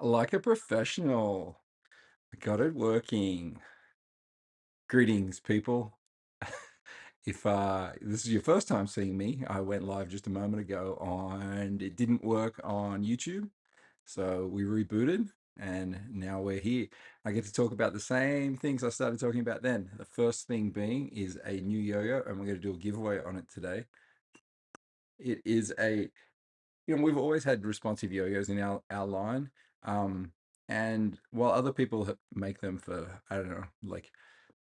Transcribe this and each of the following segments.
Like a professional. I got it working. Greetings, people. If this is your first time seeing me, I went live just a moment ago and it didn't work on YouTube. So we rebooted and now we're here. I get to talk about the same things I started talking about then. The first thing being is a new yo-yo, and we're going to do a giveaway on it today. It is we've always had responsive yo-yos in our line. And while other people make them for, I don't know, like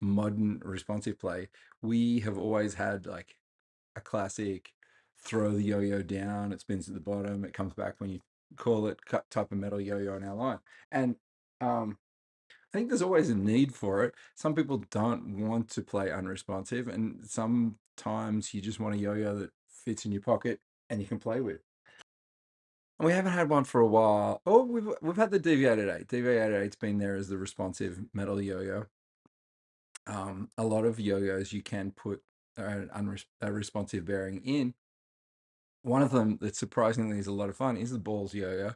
modern responsive play, we have always had like a classic throw the yo-yo down, it spins at the bottom, it comes back when you call it, cut type of metal yo-yo in our line. And I think there's always a need for it. Some people don't want to play unresponsive, and sometimes you just want a yo-yo that fits in your pocket and you can play with. And we haven't had one for a while. Oh, we've had the Deviated 8. Deviated 8's been there as the responsive metal yo-yo. A lot of yo-yos you can put a responsive bearing in. One of them that surprisingly is a lot of fun is the balls yo-yo.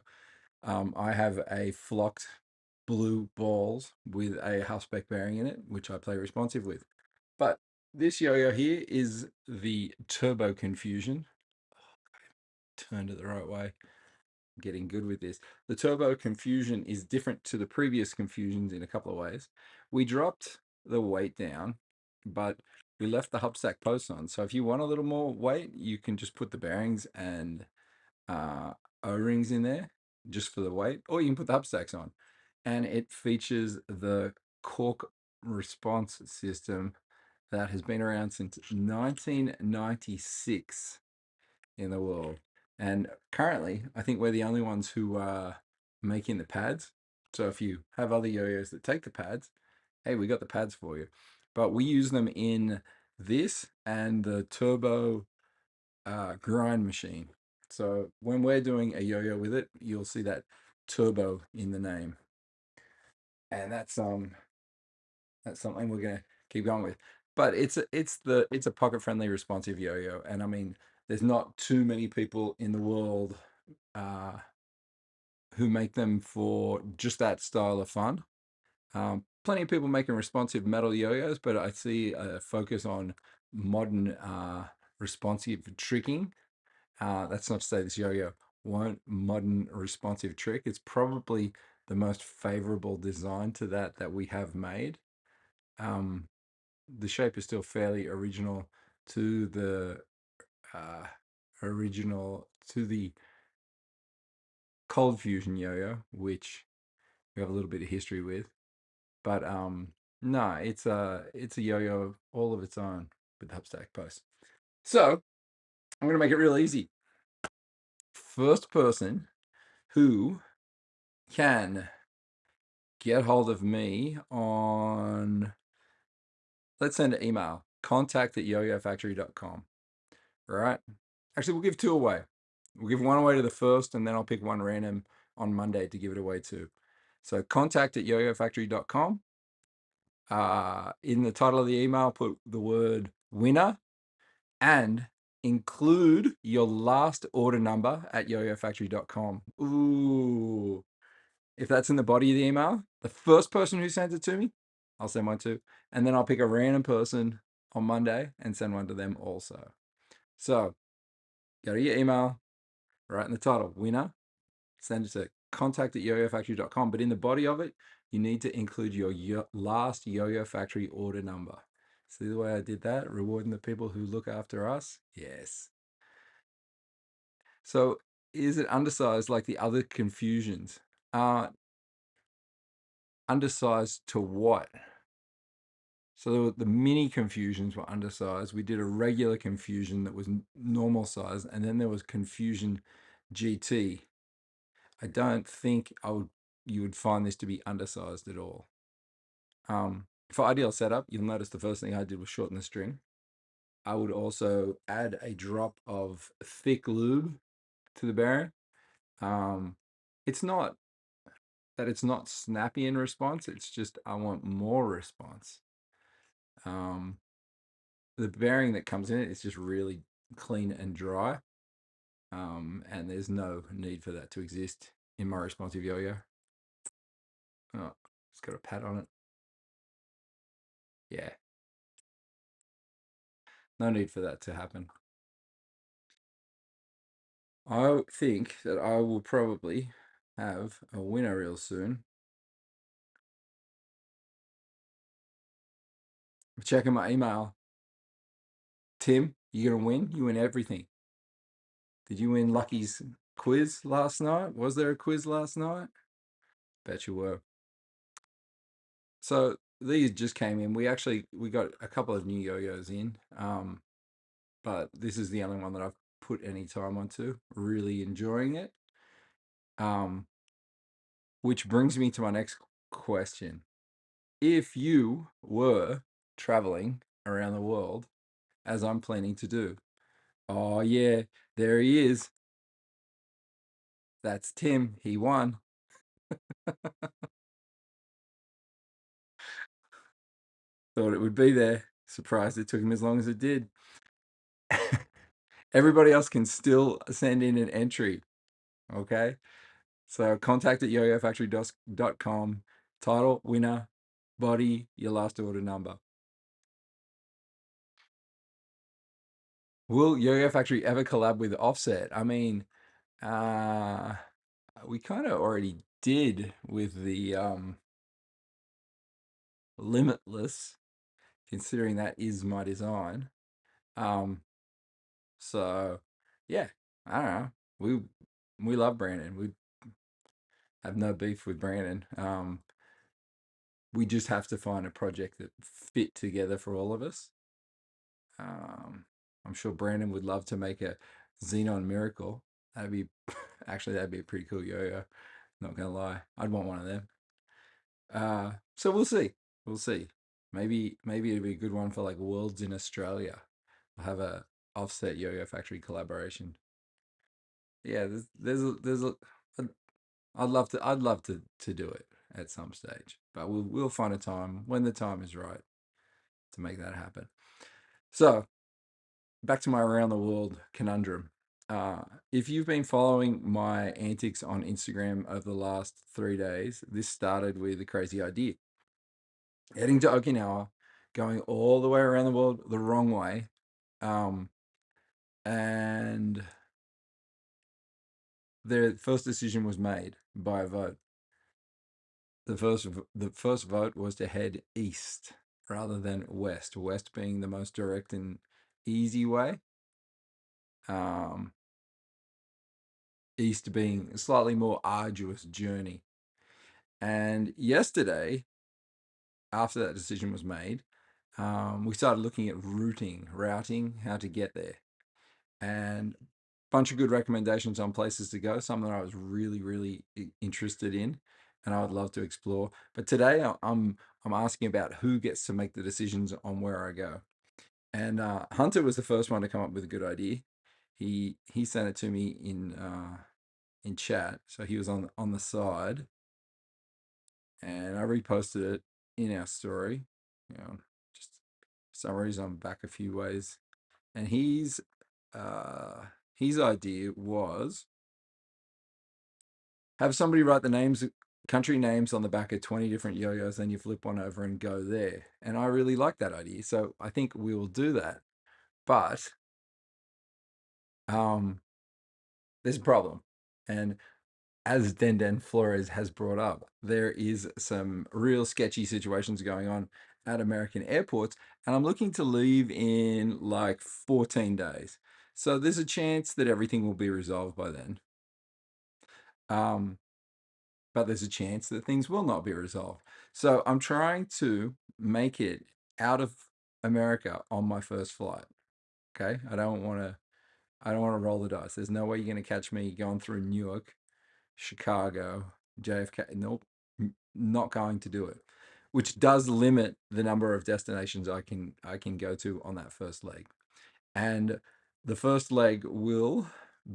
I have a flocked blue balls with a half spec bearing in it, which I play responsive with. But this yo-yo here is the Turbo Confusion. Turned it the right way. Getting good with this. The Turbo Confusion is different to the previous Confusions in a couple of ways. We dropped the weight down, but we left the hubstack posts on. So if you want a little more weight, you can just put the bearings and O-rings in there just for the weight, or you can put the hubstacks on. And it features the cork response system that has been around since 1996 in the world. And currently, I think we're the only ones who are making the pads. So if you have other yo-yos that take the pads, hey, we got the pads for you. But we use them in this and the turbo grind machine. So when we're doing a yo-yo with it, you'll see that turbo in the name. And that's something we're gonna keep going with. But it's a pocket friendly responsive yo-yo. And I mean, there's not too many people in the world uh, who make them for just that style of fun. Plenty of people making responsive metal yo-yos, but I see a focus on modern responsive tricking. That's not to say this yo-yo won't modern responsive trick. It's probably the most favorable design to that we have made. The shape is still fairly original to the uh, cold fusion yo-yo, which we have a little bit of history with. But no, it's a yo-yo all of its own with the hubstack post. So I'm gonna make it real easy. First person who can get hold of me on, let's send an email, contact@yoyofactory.com. All right. Actually, we'll give two away. We'll give one away to the first, and then I'll pick one random on Monday to give it away to. So contact@yoyofactory.com. In the title of the email, put the word winner and include your last order number at yoyofactory.com. Ooh. If that's in the body of the email, the first person who sends it to me, I'll send one to. And then I'll pick a random person on Monday and send one to them also. So go to your email, write in the title, winner, send it to contact@yoyofactory.com. But in the body of it, you need to include your last Yo-Yo Factory order number. See the way I did that? Rewarding the people who look after us? Yes. So is it undersized like the other confusions? Undersized to what? So the mini confusions were undersized. We did a regular confusion that was normal size, and then there was confusion GT. I don't think you would find this to be undersized at all. For ideal setup, you'll notice the first thing I did was shorten the string. I would also add a drop of thick lube to the bearing. It's not that it's not snappy in response, it's just I want more response. The bearing that comes in it is just really clean and dry. And there's no need for that to exist in my responsive yo-yo. Oh, it's got a pad on it. Yeah, no need for that to happen. I think that I will probably have a winner real soon. I'm checking my email. Tim, you're gonna win. You win everything. Did you win Lucky's quiz last night? Was there a quiz last night? Bet you were. So these just came in. We got a couple of new yo-yos in. But this is the only one that I've put any time onto. Really enjoying it. Um, which brings me to my next question. If you were traveling around the world, as I'm planning to do, oh yeah, there he is. That's Tim. He won. Thought it would be there. Surprised it took him as long as it did. Everybody else can still send in an entry. Okay. So contact at YoYoFactory.com. Title, winner, body, your last order number. Will Yo-Yo Factory ever collab with Offset? I mean, uh, we kind of already did with the Limitless, considering that is my design. Um, so yeah, I don't know. We love Brandon. We have no beef with Brandon. We just have to find a project that fit together for all of us. Um, I'm sure Brandon would love to make a Xenon Miracle. That'd be that'd be a pretty cool yo-yo. Not gonna lie, I'd want one of them. So we'll see. We'll see. Maybe it'd be a good one for like Worlds in Australia. I'll have a offset Yo-Yo Factory collaboration. Yeah, I'd I'd love to do it at some stage, but we'll find a time when the time is right to make that happen. So back to my around the world conundrum. Uh, if you've been following my antics on Instagram over the last 3 days, this started with a crazy idea. Heading to Okinawa, going all the way around the world the wrong way. Um, and the first decision was made by a vote. The first vote was to head east rather than west. West being the most direct and easy way. Um, East being a slightly more arduous journey. And yesterday, after that decision was made, we started looking at routing, how to get there, and a bunch of good recommendations on places to go. Some that I was really interested in, and I would love to explore. But today, I'm asking about who gets to make the decisions on where I go. And Hunter was the first one to come up with a good idea. He sent it to me in chat, so he was on the side, and I reposted it in our story. You know, just for some reason I'm back a few ways, and his idea was have somebody write the names, country names on the back of 20 different yo-yos, then you flip one over and go there. And I really like that idea, so I think we will do that. But there's a problem, and as Den Flores has brought up, there is some real sketchy situations going on at American airports, and I'm looking to leave in like 14 days. So there's a chance that everything will be resolved by then. Um, but there's a chance that things will not be resolved. So I'm trying to make it out of America on my first flight. Okay. I don't want to roll the dice. There's no way you're going to catch me going through Newark, Chicago, JFK. Nope, not going to do it. Which does limit the number of destinations I can go to on that first leg. And the first leg will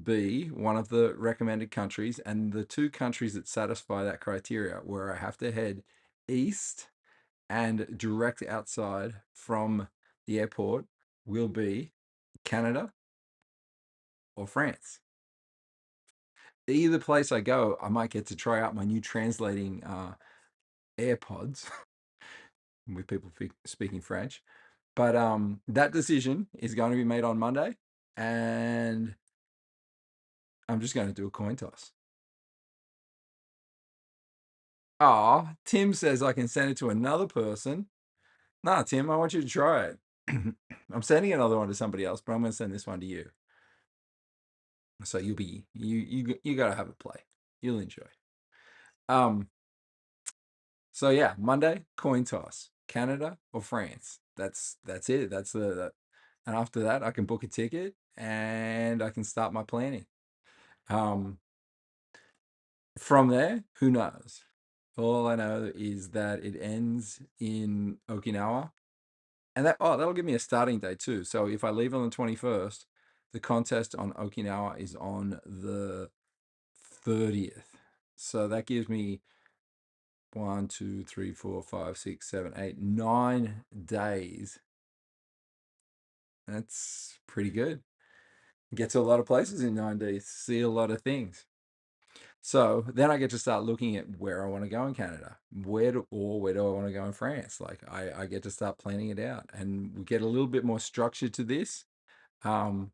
be one of the recommended countries, and the two countries that satisfy that criteria where I have to head east and direct outside from the airport will be Canada or France. Either place I go, I might get to try out my new translating AirPods with people speaking French. But that decision is going to be made on Monday, and I'm just going to do a coin toss. Oh, Tim says I can send it to another person. Nah, Tim, I want you to try it. I'm sending another one to somebody else, but I'm going to send this one to you. So you got to have a play. You'll enjoy. So yeah, Monday coin toss, Canada or France. That's it. And after that, I can book a ticket and I can start my planning. Um, from there, who knows? All I know is that it ends in Okinawa, and that'll give me a starting date too. So if I leave on the 21st, the contest on Okinawa is on the 30th. So that gives me 1, 2, 3, 4, 5, 6, 7, 8, 9 days. That's pretty good. Get to a lot of places in 9 days, see a lot of things. So then I get to start looking at where I want to go in Canada, where do I want to go in France? Like I get to start planning it out, and we get a little bit more structure to this, um,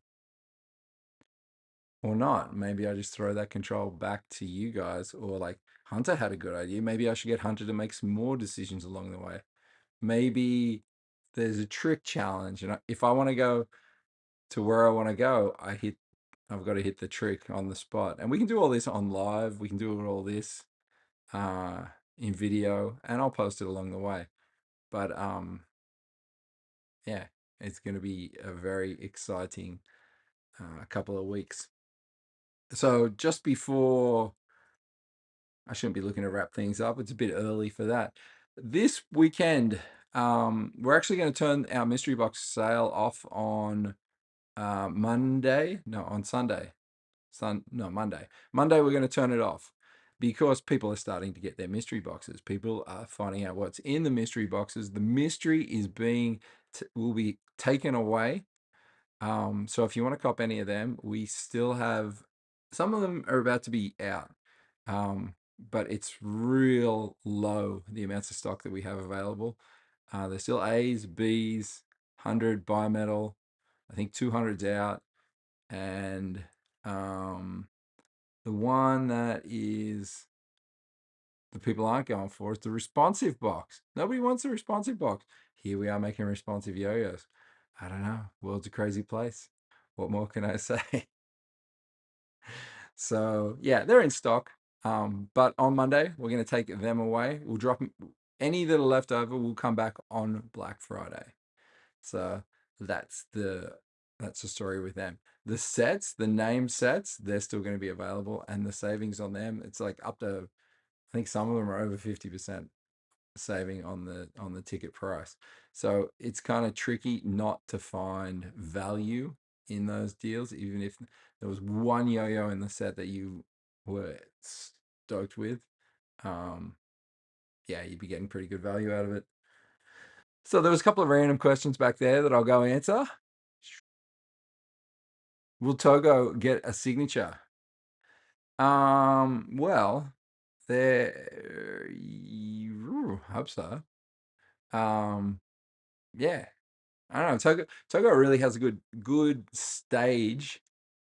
or not. Maybe I just throw that control back to you guys, or like Hunter had a good idea. Maybe I should get Hunter to make some more decisions along the way. Maybe there's a trick challenge, and if I want to go to where I want to go, I've got to hit the trick on the spot. And we can do all this on live. We can do all this in video, and I'll post it along the way. But yeah, it's going to be a very exciting couple of weeks. So just before, I shouldn't be looking to wrap things up. It's a bit early for that. This weekend, we're actually going to turn our mystery box sale off on Monday. No, on Sunday. Monday. Monday, we're going to turn it off because people are starting to get their mystery boxes. People are finding out what's in the mystery boxes. The mystery is will be taken away. So if you want to cop any of them, we still have some of them are about to be out. But it's real low, the amounts of stock that we have available. There's still A's, B's, 100 bimetal. I think 200's out. And the one that is the people aren't going for is the responsive box. Nobody wants a responsive box. Here we are making responsive yo-yos. I don't know. World's a crazy place. What more can I say? So yeah, they're in stock. But on Monday, we're going to take them away. We'll drop any that are left over. Will come back on Black Friday. So that's the story with them. The sets, the name sets, they're still going to be available, and the savings on them, it's like up to, I think some of them are over 50% saving on the ticket price. So it's kind of tricky not to find value in those deals, even if there was one yo-yo in the set that you were stoked with. Yeah, you'd be getting pretty good value out of it. So there was a couple of random questions back there that I'll go answer. Will Togo get a signature? Well, there, hope so. Yeah, I don't know. Togo really has a good stage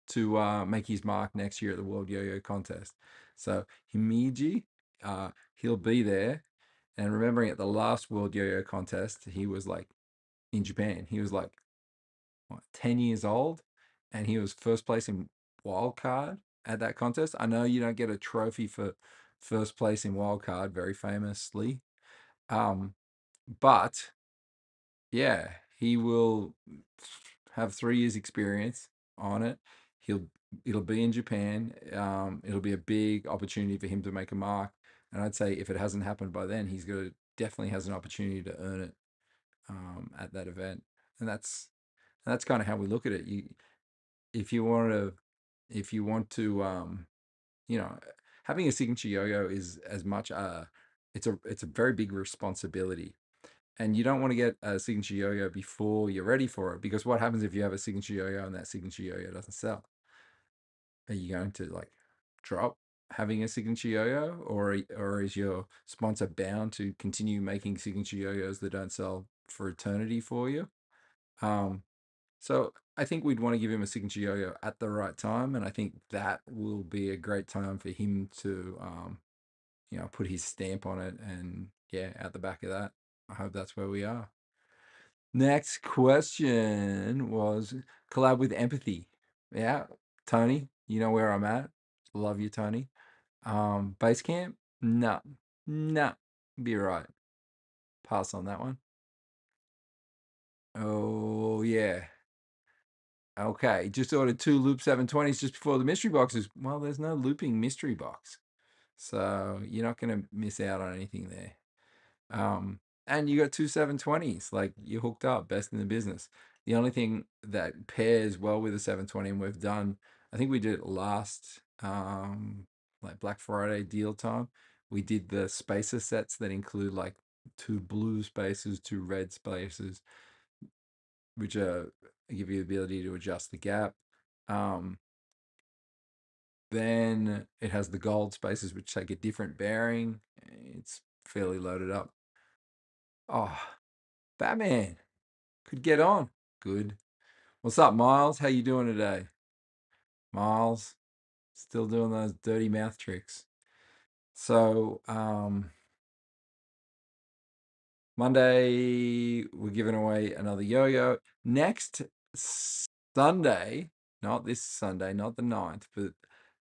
to make his mark next year at the World Yo-Yo Contest. So Himeji, he'll be there. And remembering at the last World Yo-Yo Contest, he was like in Japan. He was like what, 10 years old, and he was first place in wild card at that contest. I know you don't get a trophy for first place in wild card, very famously, but yeah, he will have 3 years experience on it. It'll be in Japan. It'll be a big opportunity for him to make a mark, and I'd say if it hasn't happened by then, definitely has an opportunity to earn it at that event, and that's kind of how we look at it. If you want to you know, having a signature yo-yo is as much it's a very big responsibility, and you don't want to get a signature yo-yo before you're ready for it, because what happens if you have a signature yo-yo and that signature yo-yo doesn't sell? Are you going to like drop? having a signature yo-yo, or is your sponsor bound to continue making signature yo-yos that don't sell for eternity for you? Um, so I think we'd want to give him a signature yo-yo at the right time, and I think that will be a great time for him to, put his stamp on it, and yeah, at the back of that, I hope that's where we are. Next question was collab with empathy. Yeah, Tony, you know where I'm at. Love you, Tony. Base camp? No, no, be right. Pass on that one. Oh yeah. Okay, just ordered 2 loop 720s just before the mystery boxes. Well, there's no looping mystery box, so you're not going to miss out on anything there. And you got 2 720s, like you're hooked up, best in the business. The only thing that pairs well with a 720, and we've done, I think we did it last, like Black Friday deal time. We did the spacer sets that include like 2 blue spacers, 2 red spacers, which give you the ability to adjust the gap. Then it has the gold spaces, which take a different bearing. It's fairly loaded up. Oh, Batman could get on. Good. What's up, Miles? How you doing today? Miles, still doing those dirty mouth tricks. So, Monday, we're giving away another yo-yo. Next Sunday, not this Sunday, not the 9th, but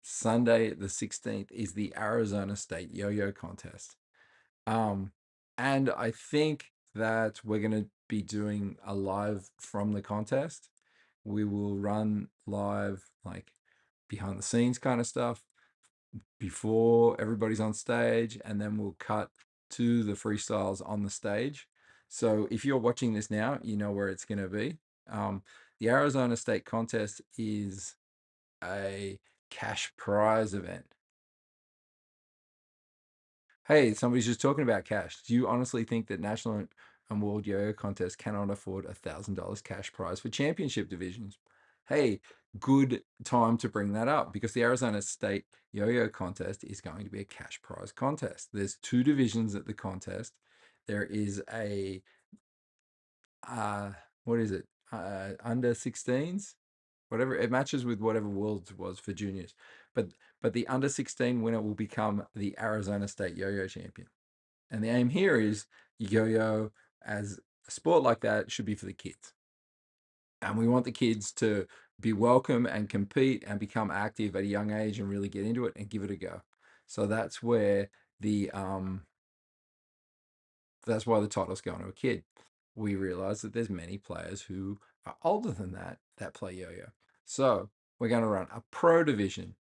Sunday the 16th is the Arizona State Yo-Yo Contest. And I think that we're going to be doing a live from the contest. We will run live, like behind the scenes kind of stuff before everybody's on stage, and then we'll cut to the freestyles on the stage. So if you're watching this now, you know where it's going to be. The Arizona State Contest is a cash prize event. Hey, somebody's just talking about cash. Do you honestly think that national and world yo-yo contests cannot afford $1,000 cash prize for championship divisions? Hey, good time to bring that up, because the Arizona State Yo-Yo Contest is going to be a cash prize contest. There's 2 divisions at the contest. There is a what is it? Under 16s, whatever, it matches with whatever Worlds was for juniors. But the under 16 winner will become the Arizona State Yo-Yo champion. And the aim here is yo-yo as a sport like that should be for the kids. And we want the kids to be welcome and compete and become active at a young age and really get into it and give it a go. So that's where that's why the title's going to a kid. We realize that there's many players who are older than that play yo-yo. So we're going to run a pro division.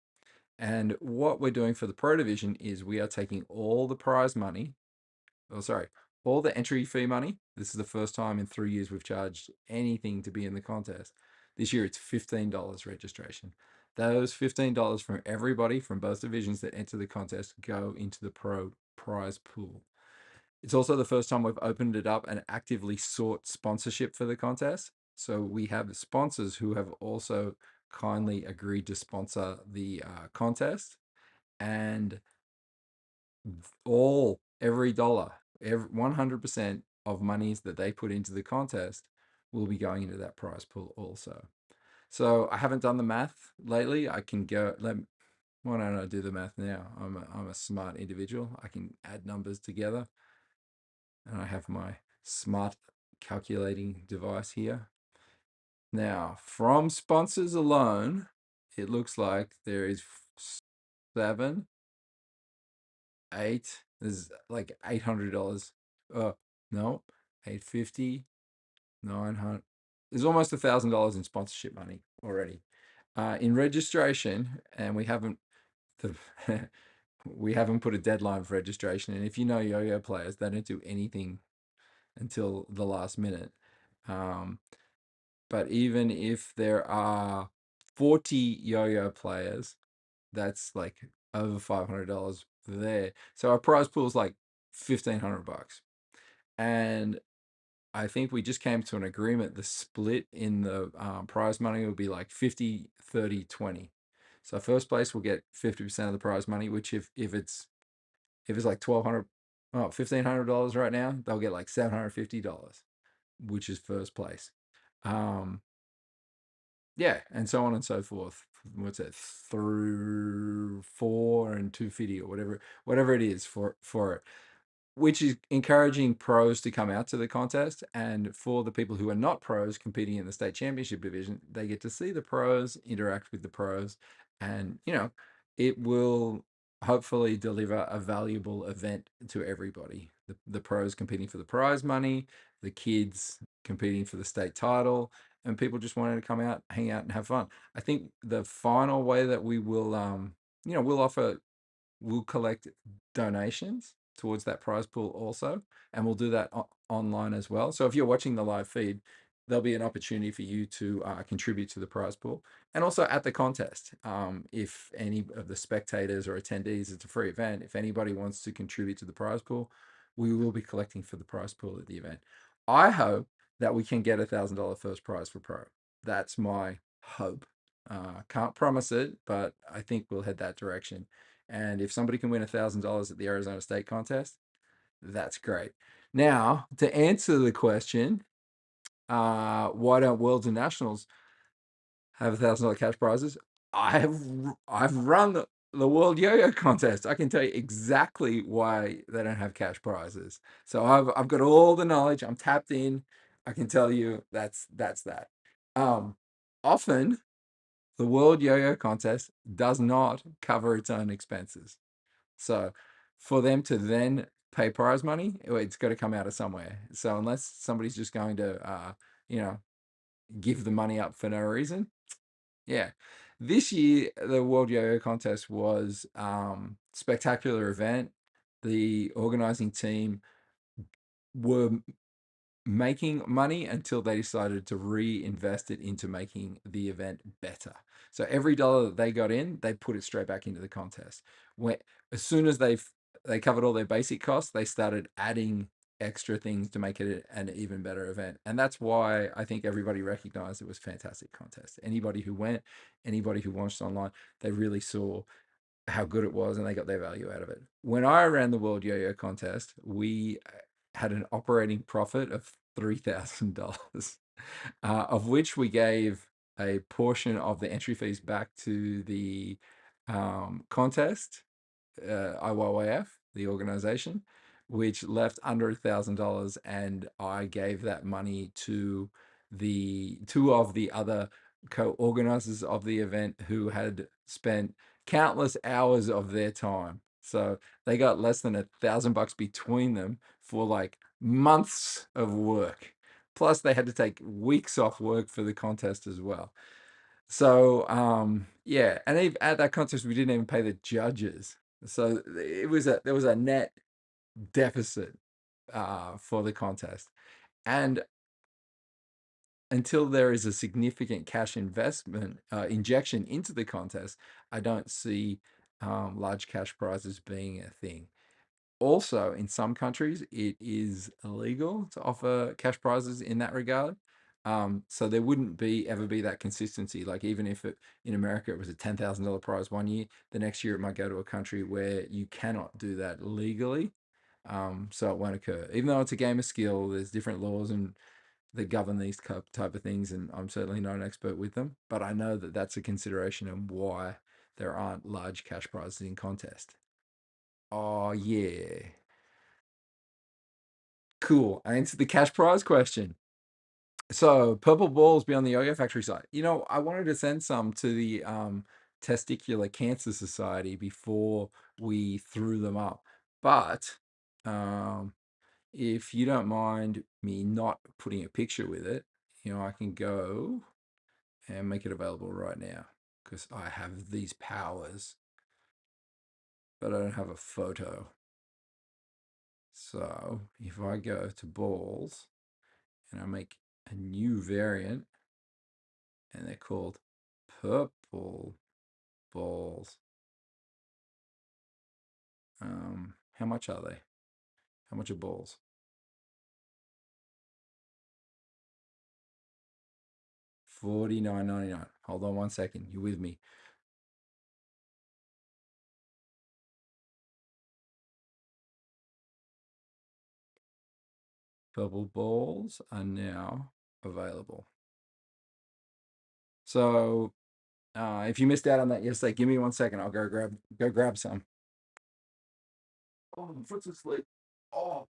And what we're doing for the pro division is we are taking all the prize money, all the entry fee money. This is the first time in 3 years we've charged anything to be in the contest. This year it's $15 registration. Those $15 from everybody from both divisions that enter the contest go into the pro prize pool. It's also the first time we've opened it up and actively sought sponsorship for the contest. So we have sponsors who have also kindly agreed to sponsor the contest, and every dollar, 100% of monies that they put into the contest will be going into that prize pool also. So I haven't done the math lately. I can go, why don't I do the math now? I'm a smart individual. I can add numbers together, and I have my smart calculating device here. Now, from sponsors alone, it looks like there is 7, 8. There's like $800. No, 850, 900. There's almost $1,000 in sponsorship money already. In registration, and we haven't the we haven't put a deadline for registration. And if you know yo-yo players, they don't do anything until the last minute. But even if there are 40 yo-yo players, that's like over $500 there. So our prize pool is like $1,500. And I think we just came to an agreement. The split in the prize money will be like 50, 30, 20. So first place will get 50% of the prize money, which if it's like 1,200, oh, $1,500 right now, they'll get like $750, which is first place. Yeah, and so on and so forth. What's that, through 4 and 250 or whatever it is for it, which is encouraging pros to come out to the contest. And for the people who are not pros competing in the state championship division, they get to see the pros, interact with the pros, and it will hopefully deliver a valuable event to everybody. The pros competing for the prize money, the kids competing for the state title, and people just wanting to come out, hang out, and have fun. I think the final way that we will, we'll collect donations towards that prize pool also, and we'll do that online as well. So if you're watching the live feed, there'll be an opportunity for you to contribute to the prize pool, and also at the contest. If any of the spectators or attendees, it's a free event, if anybody wants to contribute to the prize pool, we will be collecting for the prize pool at the event. I hope that we can get $1,000 first prize for pro. That's my hope. Can't promise it, but I think we'll head that direction. And if somebody can win $1,000 at the Arizona State contest, that's great. Now, to answer the question, why don't Worlds and Nationals have $1,000 cash prizes? I've run the World Yo-Yo contest. I can tell you exactly why they don't have cash prizes. So I've got all the knowledge. I'm tapped in. I can tell you that's that. Often the World Yo-Yo contest does not cover its own expenses. So for them to then pay prize money, it's got to come out of somewhere. So unless somebody's just going to, give the money up for no reason, yeah. This year, the World Yo-Yo Contest was spectacular event. The organizing team were making money until they decided to reinvest it into making the event better. So every dollar that they got in, they put it straight back into the contest. When as soon as they covered all their basic costs, they started adding extra things to make it an even better event. And that's why I think everybody recognized it was a fantastic contest. Anybody who went, anybody who watched online, they really saw how good it was and they got their value out of it. When I ran the World Yo-Yo contest, we had an operating profit of $3,000, of which we gave a portion of the entry fees back to the contest, IYYF, the organization, which left under $1,000, and I gave that money to the two of the other co-organizers of the event who had spent countless hours of their time. So they got less than $1,000 between them for like months of work. Plus, they had to take weeks off work for the contest as well. So yeah, and at that contest, we didn't even pay the judges. So there was a net deficit for the contest, and until there is a significant cash investment injection into the contest, I don't see large cash prizes being a thing. Also, in some countries, it is illegal to offer cash prizes in that regard. So there wouldn't ever be that consistency. Like even if in America it was a $10,000 prize one year, the next year it might go to a country where you cannot do that legally. So it won't occur. Even though it's a game of skill, there's different laws and that govern these type of things, and I'm certainly not an expert with them, but I know that that's a consideration of why there aren't large cash prizes in contest. Oh yeah. Cool. I answered the cash prize question. So purple balls be on the YoYoFactory site. I wanted to send some to the Testicular Cancer Society before we threw them up. But if you don't mind me not putting a picture with it, I can go and make it available right now because I have these powers, but I don't have a photo. So if I go to balls and I make a new variant, and they're called purple balls. How much are they? How much are balls? $49.99. Hold on one second. You with me? Purple balls are now available. So if you missed out on that yesterday, give me 1 second. I'll go grab some. Oh, my foot's asleep. Oh,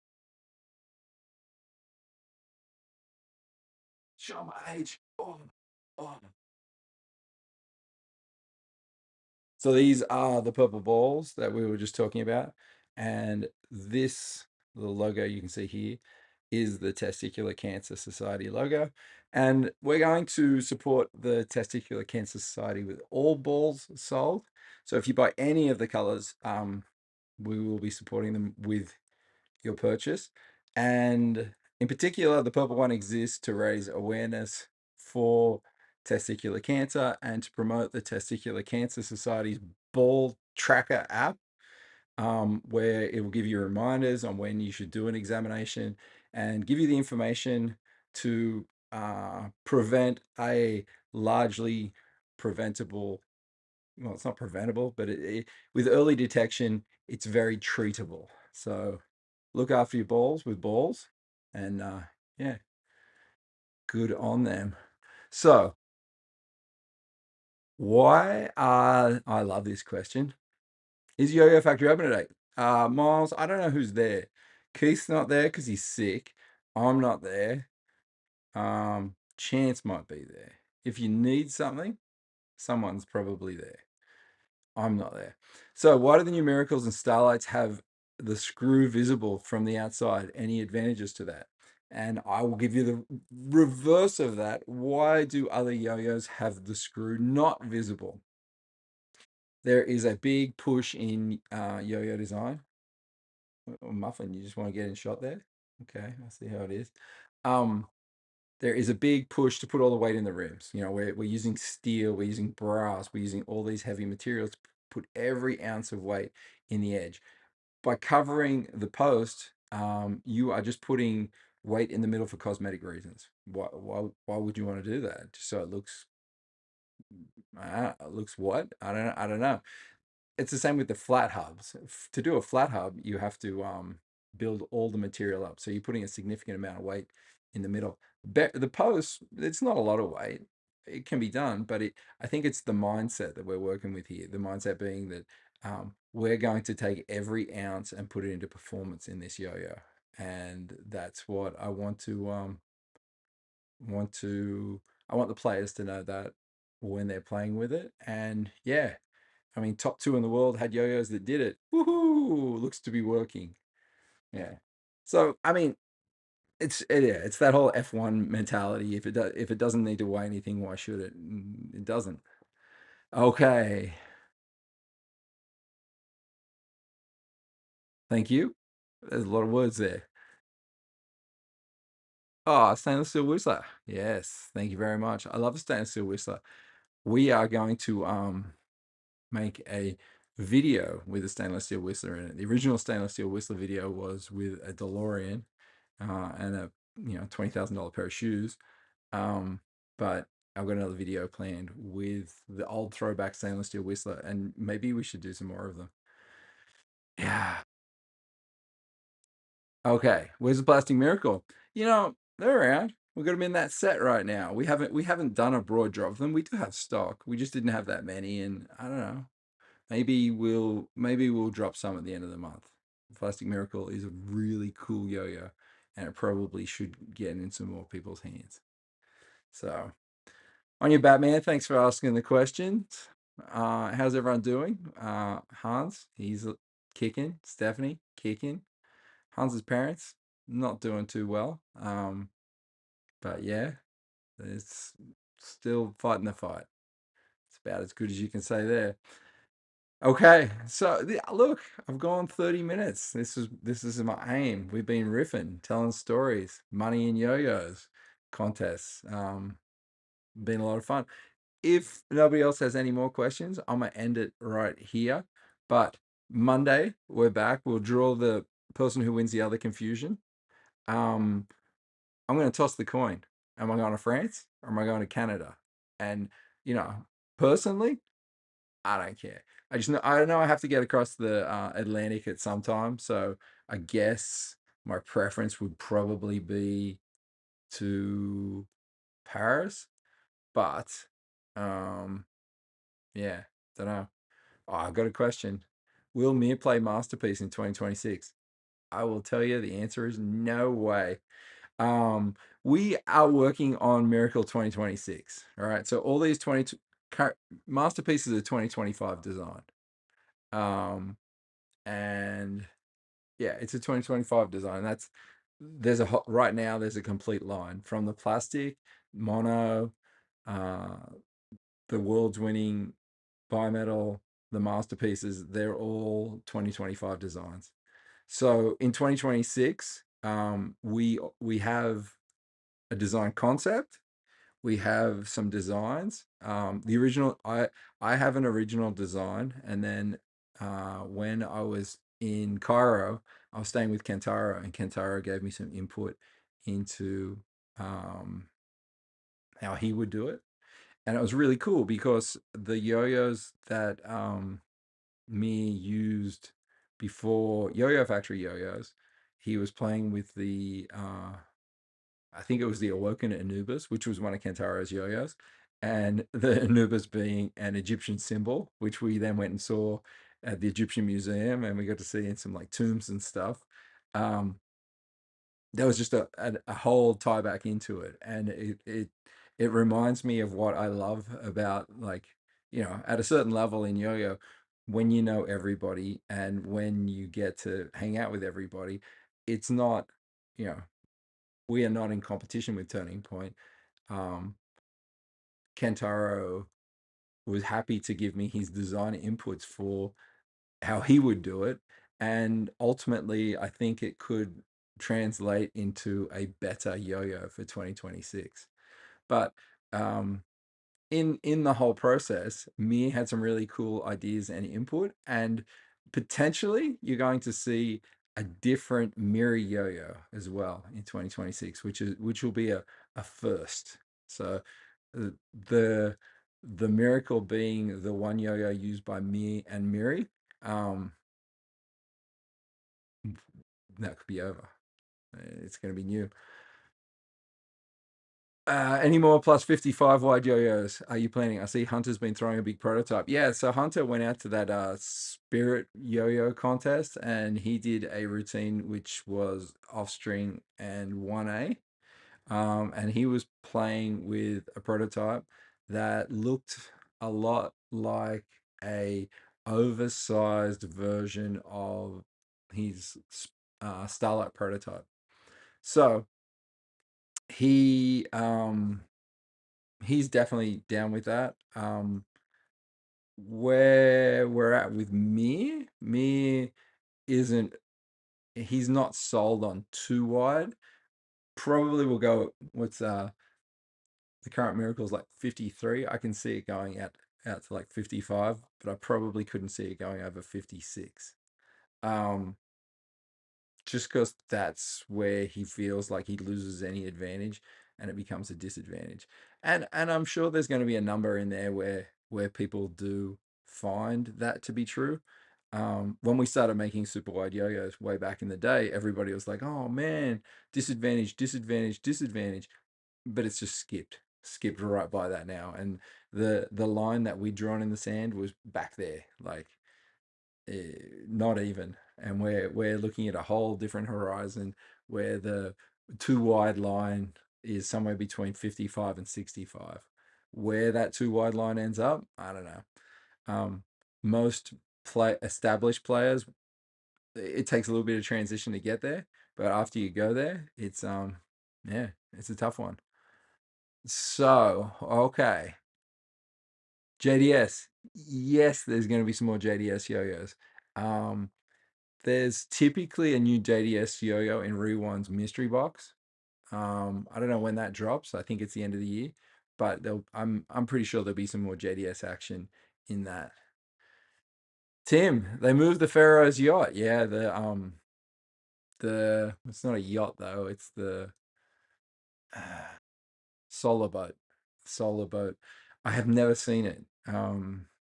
show my age. Oh. So these are the purple balls that we were just talking about. And this little logo you can see here is the Testicular Cancer Society logo. And we're going to support the Testicular Cancer Society with all balls sold. So if you buy any of the colors, we will be supporting them with your purchase. And in particular, the purple one exists to raise awareness for testicular cancer and to promote the Testicular Cancer Society's ball tracker app, where it will give you reminders on when you should do an examination and give you the information to prevent a largely preventable, well, it's not preventable, but with early detection, it's very treatable. So look after your balls with balls, and yeah, good on them. So why are I love this question? Is YoYoFactory open today? Miles, I don't know who's there. Keith's not there because he's sick. I'm not there. Chance might be there. If you need something, someone's probably there. I'm not there. So why do the new miracles and starlights have the screw visible from the outside? Any advantages to that? And I will give you the reverse of that. Why do other yo-yos have the screw not visible? There is a big push in yo-yo design. Muffin, you just want to get in shot there? Okay, I see how it is. There is a big push to put all the weight in the rims. You know, we're using steel, we're using brass, we're using all these heavy materials to put every ounce of weight in the edge. By covering the post, you are just putting weight in the middle for cosmetic reasons. Why would you want to do that? Just so it looks what? I don't know. It's the same with the flat hubs. To do a flat hub, you have to build all the material up. So you're putting a significant amount of weight in the middle. The post, it's not a lot of weight. It can be done, but I think it's the mindset that we're working with here. The mindset being that we're going to take every ounce and put it into performance in this yo-yo. And that's what I want the players to know that when they're playing with it. And yeah, I mean, top 2 in the world had yo-yos that did it. Woohoo! Looks to be working. Yeah. So I mean, it's that whole F1 mentality. If it doesn't need to weigh anything, why should it? It doesn't. Okay. Thank you. There's a lot of words there. Oh, stainless steel whistler. Yes. Thank you very much. I love the stainless steel whistler. We are going to make a video with a stainless steel whistler in it. The original stainless steel whistler video was with a DeLorean and a $20,000 pair of shoes. But I've got another video planned with the old throwback stainless steel whistler, and maybe we should do some more of them. Yeah. Okay. Where's the plastic miracle? They're around. We've got them in that set right now. We haven't done a broad drop of them. We do have stock. We just didn't have that many, and I don't know. Maybe we'll drop some at the end of the month. Plastic Miracle is a really cool yo-yo, and it probably should get into more people's hands. So, on your Batman, thanks for asking the questions. How's everyone doing? Hans, he's kicking. Stephanie, kicking. Hans's parents, not doing too well. But yeah, it's still fighting the fight. It's about as good as you can say there. Okay, so look, I've gone 30 minutes. This is my aim. We've been riffing, telling stories, money in yo-yos, contests. Been a lot of fun. If nobody else has any more questions, I'm gonna end it right here. But Monday, we're back. We'll draw the person who wins the other confusion. I'm gonna toss the coin. Am I going to France or am I going to Canada? And you know, personally, I don't care. I know I have to get across the Atlantic at some time, so I guess my preference would probably be to Paris, but yeah, don't know. Oh, I got a question. Will Mir play Masterpiece in 2026? I will tell you the answer is no way. Um, we are working on Miracle 2026. All right. So all these masterpieces are 2025 design. Um, and yeah, it's a 2025 design. Right now there's a complete line from the plastic, mono, uh, the world's winning bimetal, the masterpieces, they're all 2025 designs. So in 2026, we have a design concept. We have some designs. The original, I have an original design, and then when I was in Cairo, I was staying with Kentaro, and Kentaro gave me some input into um, how he would do it, and it was really cool because the yo-yos that me used before YoYoFactory yo-yos, he was playing with the I think it was the Awoken Anubis, which was one of Kentaro's yo-yos, and the Anubis being an Egyptian symbol, which we then went and saw at the Egyptian Museum, and we got to see in some like tombs and stuff. Um, there was just a whole tie back into it, and it reminds me of what I love about, like, at a certain level in yo-yo, when you know everybody and when you get to hang out with everybody, it's not, you know we are not in competition with Turning Point. um Kentaro was happy to give me his design inputs for how he would do it, and ultimately I think it could translate into a better yo-yo for 2026. But um in the whole process, Mir had some really cool ideas and input, and potentially you're going to see a different Miri yo-yo as well in 2026, which will be a first. So uh, the the miracle being the one yo-yo used by me and Miri, um, that could be over. It's going to be new. Any more plus 55 wide yo-yos are you planning? I see Hunter's been throwing a big prototype. Yeah, so Hunter went out to that Spirit yo-yo contest, and he did a routine which was off string and 1A. And he was playing with a prototype that looked a lot like a oversized version of his Starlight prototype. So he's definitely down with that. Where we're at with me isn't he's not sold on too wide. Probably will go, what's the current miracle is like 53. I can see it going out to like 55, but I probably couldn't see it going over 56. Um just because that's where he feels like he loses any advantage and it becomes a disadvantage. And I'm sure there's going to be a number in there where people do find that to be true. When we started making super wide yo-yos way back in the day, everybody was like, oh man, disadvantage, disadvantage, disadvantage. But it's just skipped right by that now. And the line that we'd drawn in the sand was back there. Like, not even. And we're looking at a whole different horizon where the too wide line is somewhere between 55 and 65. Where that too wide line ends up, I don't know. Most established players, it takes a little bit of transition to get there, but after you go there, yeah, it's a tough one. So okay, JDS. Yes, there's going to be some more JDS yo-yos. Um, There's typically a new JDS yo-yo in Rewind's mystery box. I don't know when that drops. I think it's the end of the year, but I'm pretty sure there'll be some more JDS action in that. Tim, they moved the Pharaoh's yacht. Yeah, the it's not a yacht though. It's the solar boat. Solar boat. I have never seen it.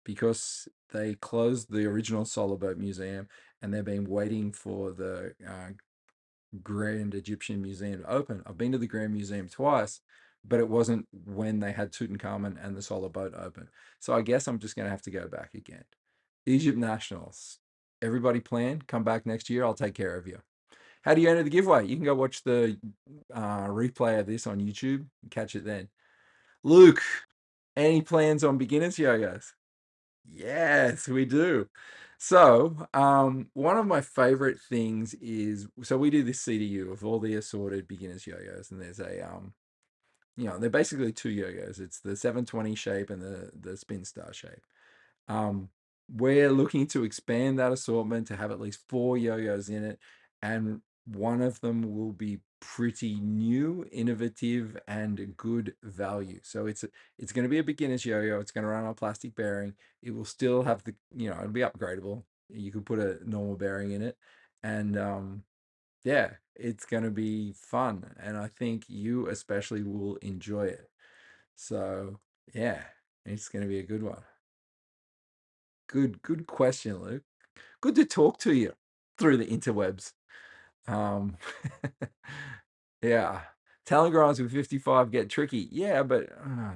Because they closed the original solar boat museum, and they've been waiting for the Grand Egyptian Museum to open. I've been to the Grand Museum twice, but it wasn't when they had Tutankhamun and the solar boat open. So I guess I'm just going to have to go back again. Egypt Nationals. Everybody plan, come back next year. I'll take care of you. How do you enter the giveaway? You can go watch the replay of this on YouTube and catch it then. Luke, any plans on beginners yo-yos? Yes, we do. So, one of my favorite things is so we do this CDU of all the assorted beginners yo-yos, and there's they're basically two yo-yos. It's the 720 shape and the spin star shape. Um, we're looking to expand that assortment to have at least four yo-yos in it, and one of them will be pretty new, innovative, and good value. So it's going to be a beginner's yo-yo. It's going to run on a plastic bearing. It will still have it'll be upgradable. You could put a normal bearing in it, and yeah, it's going to be fun, and I think you especially will enjoy it. So yeah, it's going to be a good one. Good question, Luke. Good to talk to you through the interwebs. Um, yeah. Talon grinds with 55 get tricky. Yeah, but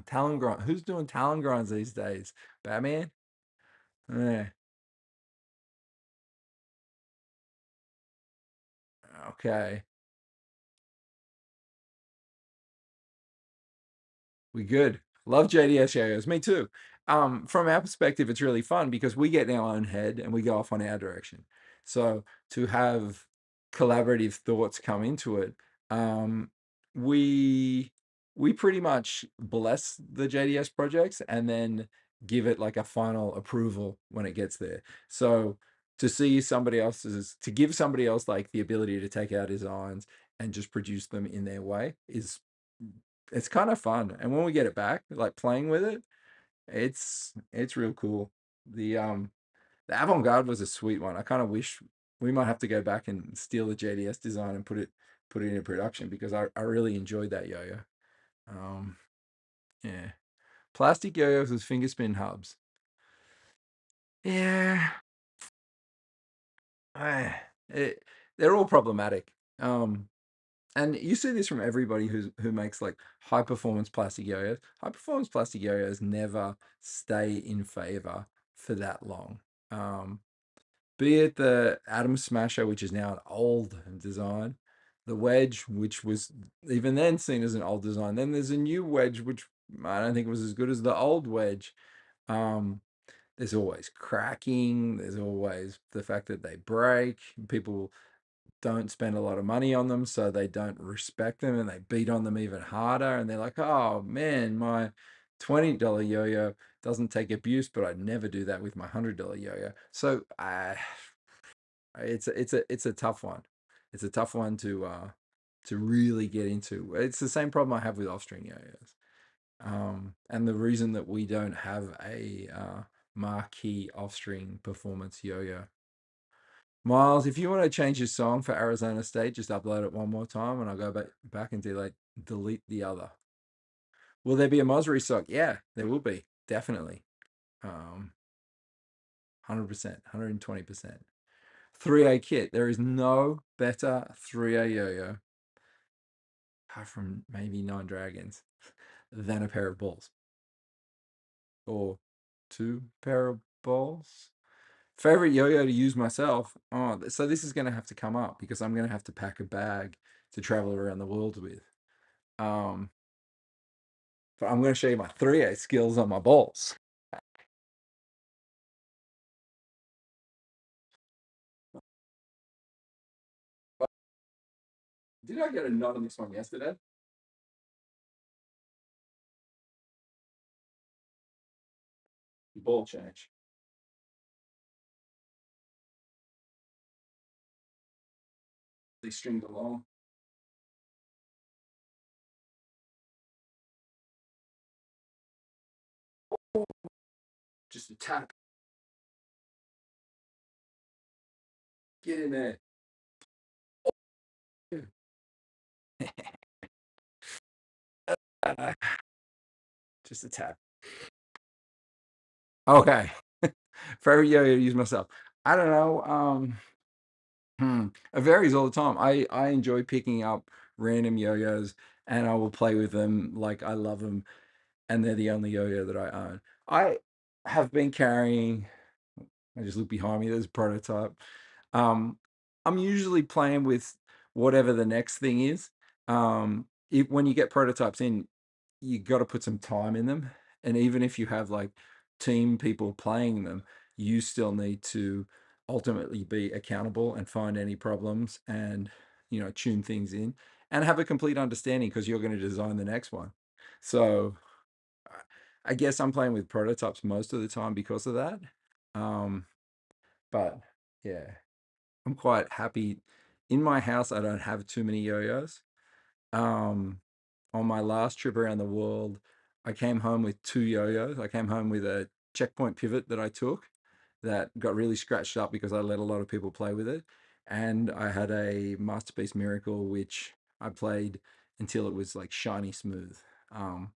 talon grind. Who's doing talon grinds these days? Batman? Yeah. Okay. We good. Love JDS shows. Me too. From our perspective, it's really fun because we get in our own head and we go off on our direction. So to have collaborative thoughts come into it, we we pretty much bless the JDS projects and then give it like a final approval when it gets there. So to give somebody else like the ability to take our designs and just produce them in their way is it's kind of fun. And when we get it back, like playing with it, it's real cool. The avant-garde was a sweet one. I kind of wish we might have to go back and steal the JDS design and put it into production because I really enjoyed that yo-yo. Um, yeah. Plastic yo-yos with finger spin hubs. Yeah. eh, it, they're all problematic. And you see this from everybody who makes like high performance plastic yo-yos. High performance plastic yo-yos never stay in favor for that long. Be it the Atom Smasher, which is now an old design, the Wedge, which was even then seen as an old design. Then there's a new Wedge, which I don't think was as good as the old Wedge. Um, there's always cracking. There's always the fact that they break. People don't spend a lot of money on them, so they don't respect them and they beat on them even harder. And they're like, oh man, my $20 yo-yo doesn't take abuse, but I'd never do that with my $100 yo-yo. So it's a tough one. It's a tough one to really get into. It's the same problem I have with off-string yo-yos. And the reason that we don't have a marquee off-string performance yo-yo. Miles, if you want to change your song for Arizona State, just upload it one more time and I'll go back and delete the other. Will there be a Mosry sock? Yeah, there will be. Definitely. 100%, 120%. 3A kit. There is no better 3A yo-yo, apart from maybe Nine Dragons, than a pair of balls. Or two pair of balls. Favorite yo-yo to use myself. Oh, so this is going to have to come up because I'm going to have to pack a bag to travel around the world with. Um, but I'm going to show you my 3A skills on my balls. Did I get a nod on this one yesterday? Ball change. They stringed along. Just a tap. Get in there. Just a tap. Okay. Favorite yo-yo to use myself. I don't know. It varies all the time. I enjoy picking up random yo-yos and I will play with them like I love them, and they're the only yo-yo that I own. I have been carrying. I just look behind me. There's a prototype. Um, I'm usually playing with whatever the next thing is. When you get prototypes in, you got to put some time in them, and even if you have like team people playing them, you still need to ultimately be accountable and find any problems and tune things in and have a complete understanding because you're going to design the next one. So I guess I'm playing with prototypes most of the time because of that. Um, but yeah, I'm quite happy. In my house, I don't have too many yo-yos. Um, on my last trip around the world, I came home with two yo-yos. I came home with a checkpoint pivot that I took that got really scratched up because I let a lot of people play with it. And I had a Masterpiece Miracle, which I played until it was like shiny smooth. Um,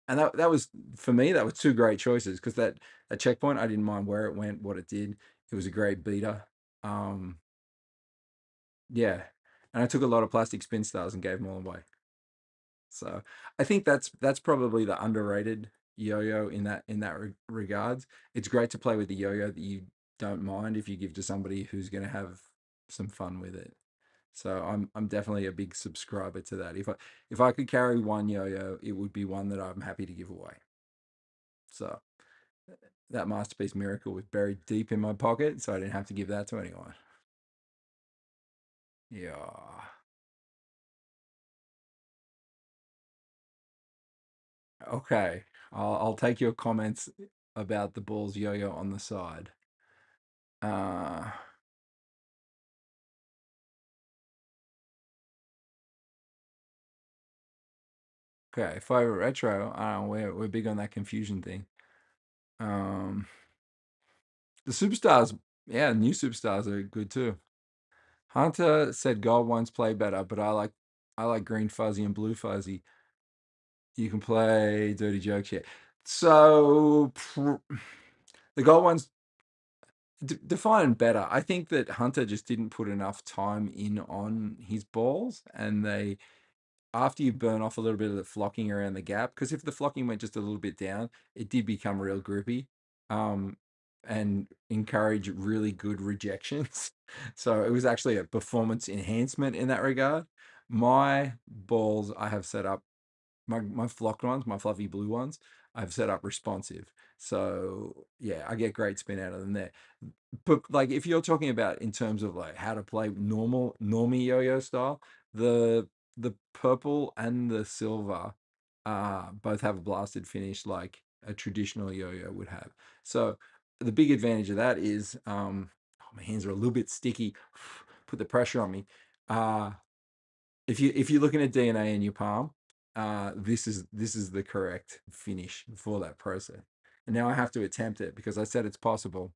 and that was, for me, that was two great choices because that checkpoint, I didn't mind where it went, what it did. It was a great beater. Um, yeah, and I took a lot of plastic spin stars and gave them all away. So I think that's probably the underrated yo-yo in that regards. It's great to play with the yo-yo that you don't mind if you give to somebody who's going to have some fun with it. So I'm definitely a big subscriber to that. If I could carry one yo-yo, it would be one that I'm happy to give away. So that Masterpiece Miracle was buried deep in my pocket, so I didn't have to give that to anyone. Yeah. Okay. I'll take your comments about the balls yo-yo on the side. Uh, okay. Favorite retro. We're big on that confusion thing. Um, the superstars. Yeah, new superstars are good too. Hunter said gold ones play better, but I like green fuzzy and blue fuzzy. You can play dirty jokes, yeah. So the gold ones define better. I think that Hunter just didn't put enough time in on his balls, and they after you burn off a little bit of the flocking around the gap, because if the flocking went just a little bit down, it did become real grippy, um, and encourage really good rejections. So it was actually a performance enhancement in that regard. My balls I have set up my flocked ones, my fluffy blue ones, I've set up responsive. So yeah, I get great spin out of them there. But like if you're talking about in terms of like how to play normie yo-yo style, the the purple and the silver both have a blasted finish like a traditional yo-yo would have. So the big advantage of that is oh, my hands are a little bit sticky. Put the pressure on me. If you're looking at DNA in your palm, this is the correct finish for that process. And now I have to attempt it because I said it's possible.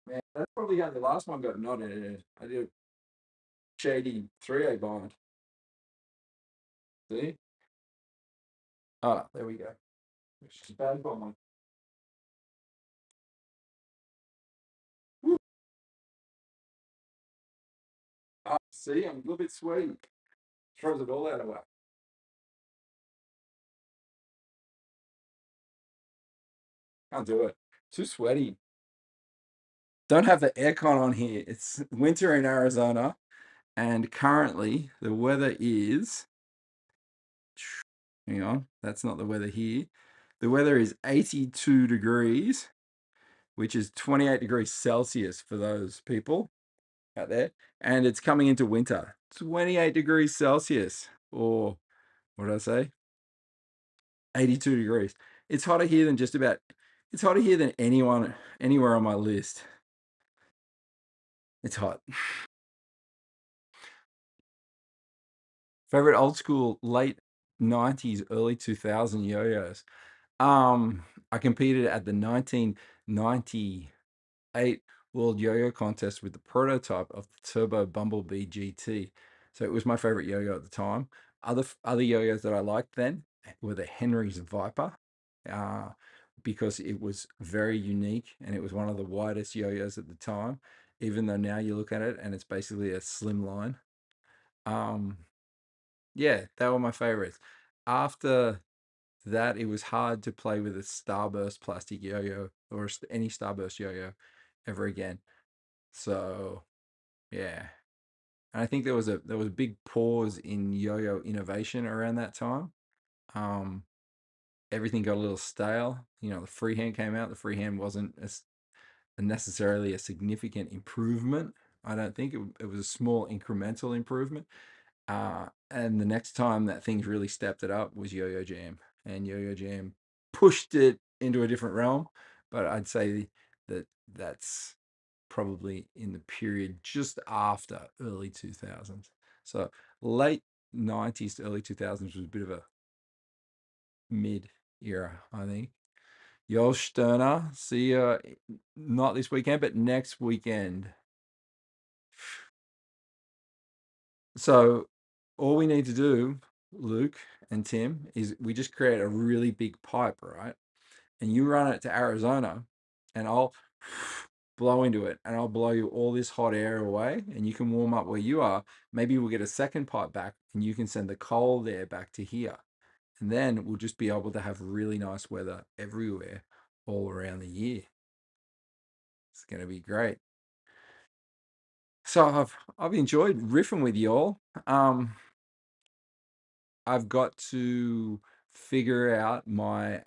Man, that's probably how the last one got knotted in it. I did a shady 3A bind. See? Ah, there we go. She's bad bond. Ah, see, I'm a little bit sweaty. Throws it all out of whack. Can't do it. Too sweaty. Don't have the aircon on here. It's winter in Arizona, and currently the weather is. Hang on, that's not the weather here. The weather is 82 degrees, which is 28 degrees Celsius for those people out there. And it's coming into winter. 28 degrees Celsius. Or what did I say? 82 degrees. It's hotter here than just about it's hotter here than anyone anywhere on my list. It's hot. Favorite old school late 90s, early 2000 yo-yos. I competed at the 1998 World Yo-Yo Contest with the prototype of the Turbo Bumblebee GT. So it was my favorite yo-yo at the time. Other yo-yos that I liked then were the Henry's Viper, uh, because it was very unique and it was one of the widest yo-yos at the time, even though now you look at it and it's basically a slim line. Um, yeah, they were my favorites. After that, it was hard to play with a Starburst plastic yo-yo or any Starburst yo-yo ever again. So yeah, and I think there was a big pause in yo-yo innovation around that time. Um, Everything got a little stale. You know, the freehand came out. The freehand wasn't as necessarily a significant improvement. I don't think it was a small incremental improvement. And the next time that things really stepped it up was Yo-Yo Jam, and Yo-Yo Jam pushed it into a different realm. But I'd say that that's probably in the period just after early 2000s. So late 90s to early 2000s was a bit of a mid era, I think. Yo Sterner, see you not this weekend, but next weekend. So all we need to do, Luke and Tim, is we just create a really big pipe, right? And you run it to Arizona, and I'll blow into it, and I'll blow you all this hot air away, and you can warm up where you are. Maybe we'll get a second pipe back, and you can send the cold air back to here. And then we'll just be able to have really nice weather everywhere all around the year. It's going to be great. So I've enjoyed riffing with y'all. I've got to figure out my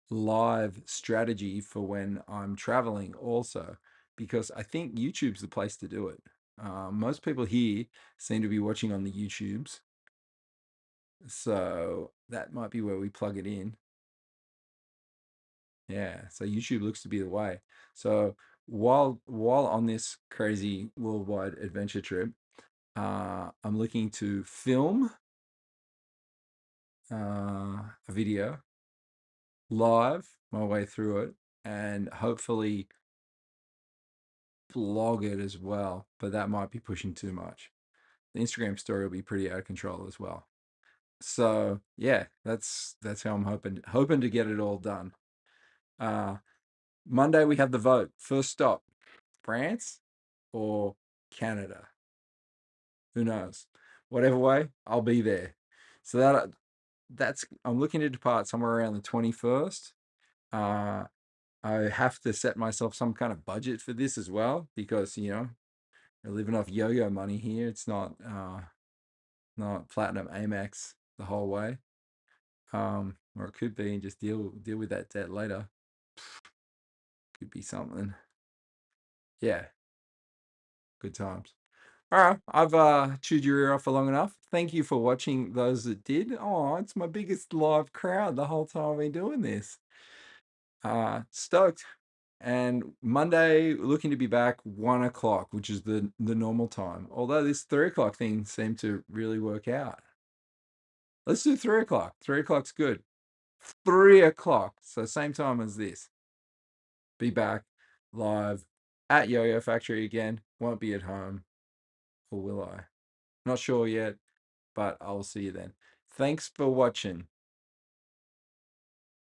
live strategy for when I'm traveling also, because I think YouTube's the place to do it. Most people here seem to be watching on the YouTubes, so that might be where we plug it in. Yeah, so YouTube looks to be the way. So while on this crazy worldwide adventure trip, I'm looking to film a video live my way through it and hopefully blog it as well, but that might be pushing too much. The Instagram story will be pretty out of control as well. So yeah, that's how I'm hoping to get it all done. Uh Monday we have the vote. First stop, France or Canada. Who knows? Whatever way, I'll be there. So that's I'm looking to depart somewhere around the 21st. Uh I have to set myself some kind of budget for this as well, because we're living off yo-yo money here. It's not platinum Amex the whole way. Or it could be, and just deal with that debt later. Could be something. Yeah, good times. All right, I've chewed your ear off for long enough. Thank you for watching, those that did. Oh, it's my biggest live crowd the whole time I've been doing this. Stoked. And Monday, looking to be back 1 o'clock, which is the normal time. Although this 3 o'clock thing seemed to really work out. Let's do 3 o'clock. 3 o'clock's good. 3 o'clock. So same time as this. Be back live at YoYoFactory again. Won't be at home. Or will I? Not sure yet, but I'll see you then. Thanks for watching.